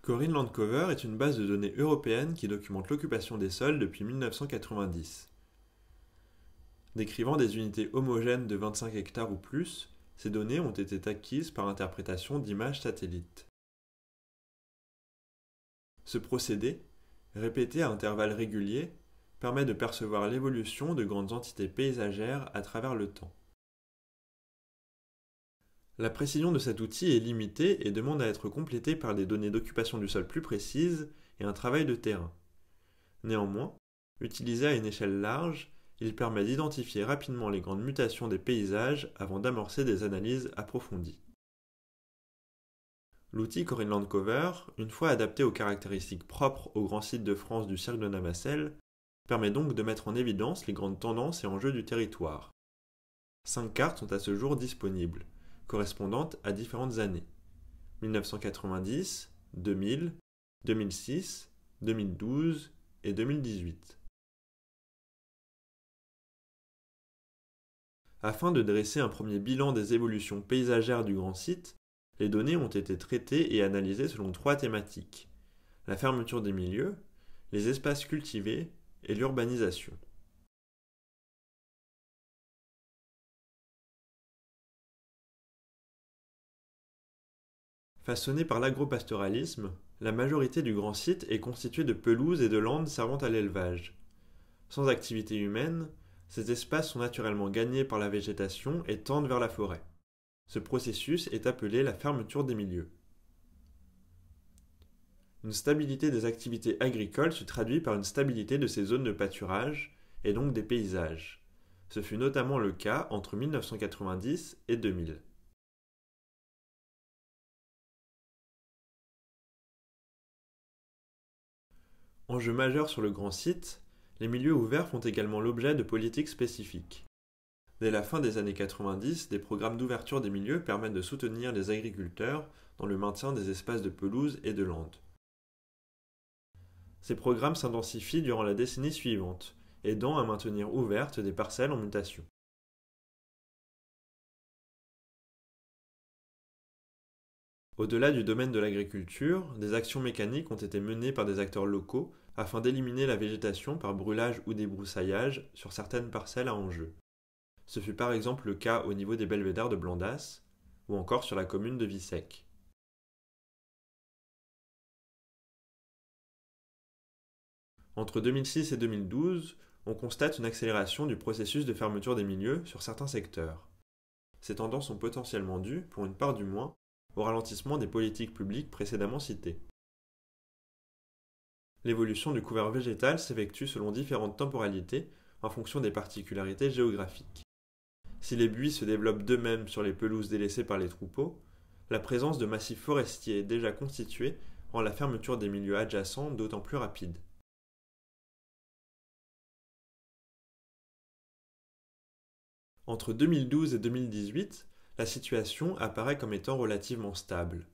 Corinne Landcover est une base de données européenne qui documente l'occupation des sols depuis 1990. Décrivant des unités homogènes de 25 hectares ou plus, ces données ont été acquises par interprétation d'images satellites. Ce procédé, répété à intervalles réguliers, permet de percevoir l'évolution de grandes entités paysagères à travers le temps. La précision de cet outil est limitée et demande à être complétée par des données d'occupation du sol plus précises et un travail de terrain. Néanmoins, utilisé à une échelle large, il permet d'identifier rapidement les grandes mutations des paysages avant d'amorcer des analyses approfondies. L'outil Corinne Landcover, une fois adapté aux caractéristiques propres aux grands sites de France du cirque de Navacelles, permet donc de mettre en évidence les grandes tendances et enjeux du territoire. 5 cartes sont à ce jour disponibles, correspondantes à différentes années: 1990, 2000, 2006, 2012 et 2018. Afin de dresser un premier bilan des évolutions paysagères du grand site, les données ont été traitées et analysées selon 3 thématiques: la fermeture des milieux, les espaces cultivés et l'urbanisation. Façonnée par l'agropastoralisme, la majorité du grand site est constituée de pelouses et de landes servant à l'élevage. Sans activité humaine, ces espaces sont naturellement gagnés par la végétation et tendent vers la forêt. Ce processus est appelé la fermeture des milieux. Une stabilité des activités agricoles se traduit par une stabilité de ces zones de pâturage, et donc des paysages. Ce fut notamment le cas entre 1990 et 2000. Enjeu majeur sur le grand site, les milieux ouverts font également l'objet de politiques spécifiques. Dès la fin des années 90, des programmes d'ouverture des milieux permettent de soutenir les agriculteurs dans le maintien des espaces de pelouse et de landes. Ces programmes s'intensifient durant la décennie suivante, aidant à maintenir ouvertes des parcelles en mutation. Au-delà du domaine de l'agriculture, des actions mécaniques ont été menées par des acteurs locaux afin d'éliminer la végétation par brûlage ou débroussaillage sur certaines parcelles à enjeu. Ce fut par exemple le cas au niveau des belvédères de Blandas ou encore sur la commune de Vissec. Entre 2006 et 2012, on constate une accélération du processus de fermeture des milieux sur certains secteurs. Ces tendances sont potentiellement dues, pour une part du moins, au ralentissement des politiques publiques précédemment citées. L'évolution du couvert végétal s'effectue selon différentes temporalités en fonction des particularités géographiques. Si les buis se développent d'eux-mêmes sur les pelouses délaissées par les troupeaux, la présence de massifs forestiers déjà constitués rend la fermeture des milieux adjacents d'autant plus rapide. Entre 2012 et 2018, la situation apparaît comme étant relativement stable.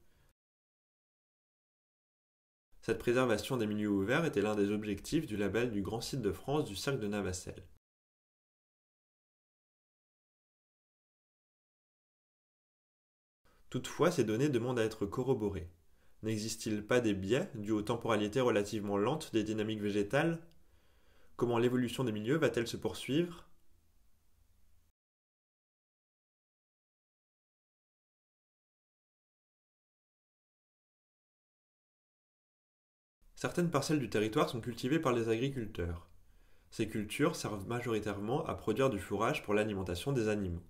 Cette préservation des milieux ouverts était l'un des objectifs du label du Grand Site de France du cirque de Navacelles. Toutefois, ces données demandent à être corroborées. N'existe-t-il pas des biais dus aux temporalités relativement lentes des dynamiques végétales? Comment l'évolution des milieux va-t-elle se poursuivre? Certaines parcelles du territoire sont cultivées par les agriculteurs. Ces cultures servent majoritairement à produire du fourrage pour l'alimentation des animaux.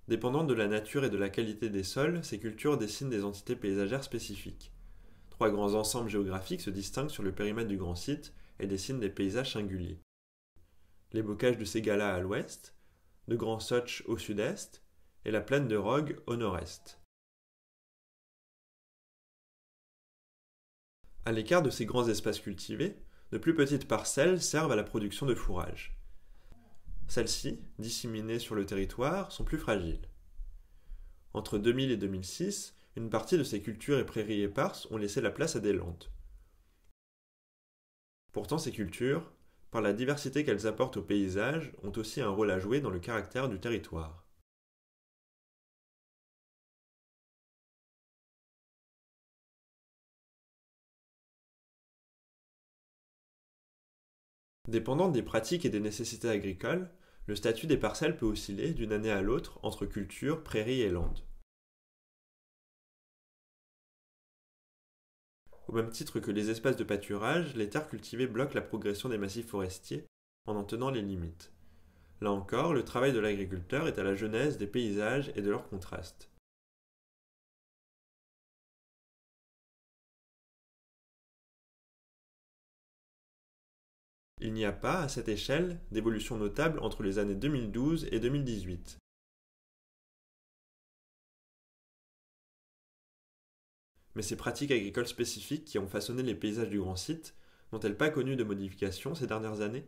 Dépendant de la nature et de la qualité des sols, ces cultures dessinent des entités paysagères spécifiques. 3 grands ensembles géographiques se distinguent sur le périmètre du grand site et dessinent des paysages singuliers. Les bocages de Ségala à l'ouest, de Grand Sotch au sud-est et la plaine de Rogue au nord-est. À l'écart de ces grands espaces cultivés, de plus petites parcelles servent à la production de fourrage. Celles-ci, disséminées sur le territoire, sont plus fragiles. Entre 2000 et 2006, une partie de ces cultures et prairies éparses ont laissé la place à des landes. Pourtant, ces cultures, par la diversité qu'elles apportent au paysage, ont aussi un rôle à jouer dans le caractère du territoire. Dépendant des pratiques et des nécessités agricoles, le statut des parcelles peut osciller d'une année à l'autre entre culture, prairies et landes. Au même titre que les espaces de pâturage, les terres cultivées bloquent la progression des massifs forestiers en tenant les limites. Là encore, le travail de l'agriculteur est à la genèse des paysages et de leurs contrastes. Il n'y a pas, à cette échelle, d'évolution notable entre les années 2012 et 2018. Mais ces pratiques agricoles spécifiques qui ont façonné les paysages du grand site n'ont-elles pas connu de modifications ces dernières années?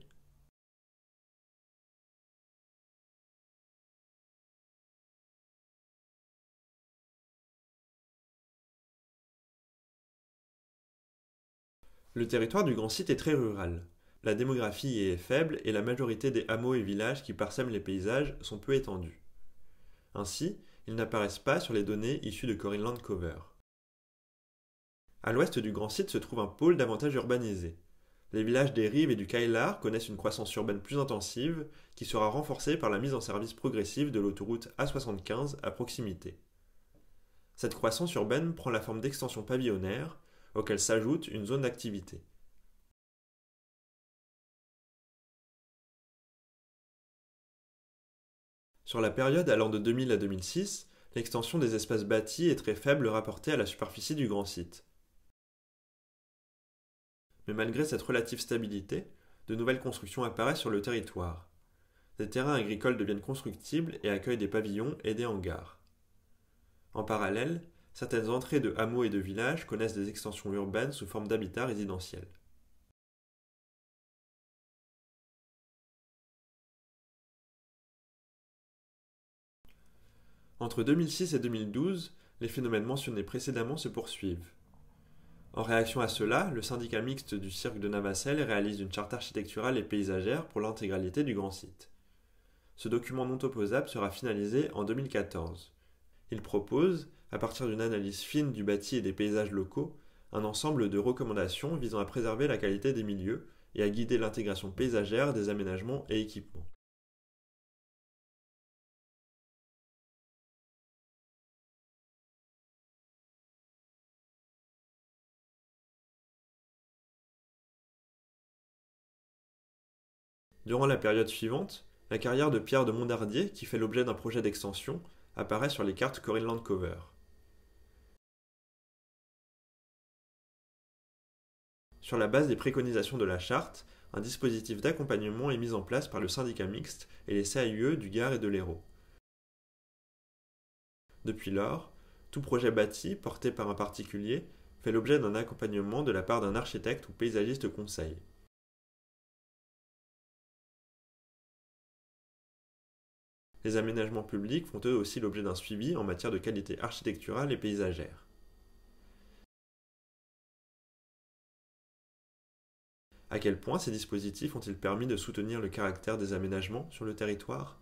Le territoire du grand site est très rural. La démographie y est faible et la majorité des hameaux et villages qui parsèment les paysages sont peu étendus. Ainsi, ils n'apparaissent pas sur les données issues de Corinland Cover. À l'ouest du grand site se trouve un pôle davantage urbanisé. Les villages des Rives et du Kailar connaissent une croissance urbaine plus intensive qui sera renforcée par la mise en service progressive de l'autoroute A75 à proximité. Cette croissance urbaine prend la forme d'extensions pavillonnaires auxquelles s'ajoute une zone d'activité. Sur la période allant de 2000 à 2006, l'extension des espaces bâtis est très faible rapportée à la superficie du grand site. Mais malgré cette relative stabilité, de nouvelles constructions apparaissent sur le territoire. Des terrains agricoles deviennent constructibles et accueillent des pavillons et des hangars. En parallèle, certaines entrées de hameaux et de villages connaissent des extensions urbaines sous forme d'habitat résidentiel. Entre 2006 et 2012, les phénomènes mentionnés précédemment se poursuivent. En réaction à cela, le syndicat mixte du cirque de Navacelles réalise une charte architecturale et paysagère pour l'intégralité du grand site. Ce document non opposable sera finalisé en 2014. Il propose, à partir d'une analyse fine du bâti et des paysages locaux, un ensemble de recommandations visant à préserver la qualité des milieux et à guider l'intégration paysagère des aménagements et équipements. Durant la période suivante, la carrière de Pierre de Mondardier, qui fait l'objet d'un projet d'extension, apparaît sur les cartes Corinland Cover. Sur la base des préconisations de la charte, un dispositif d'accompagnement est mis en place par le syndicat mixte et les CAUE du Gard et de l'Hérault. Depuis lors, tout projet bâti porté par un particulier fait l'objet d'un accompagnement de la part d'un architecte ou paysagiste conseil. Les aménagements publics font eux aussi l'objet d'un suivi en matière de qualité architecturale et paysagère. À quel point ces dispositifs ont-ils permis de soutenir le caractère des aménagements sur le territoire?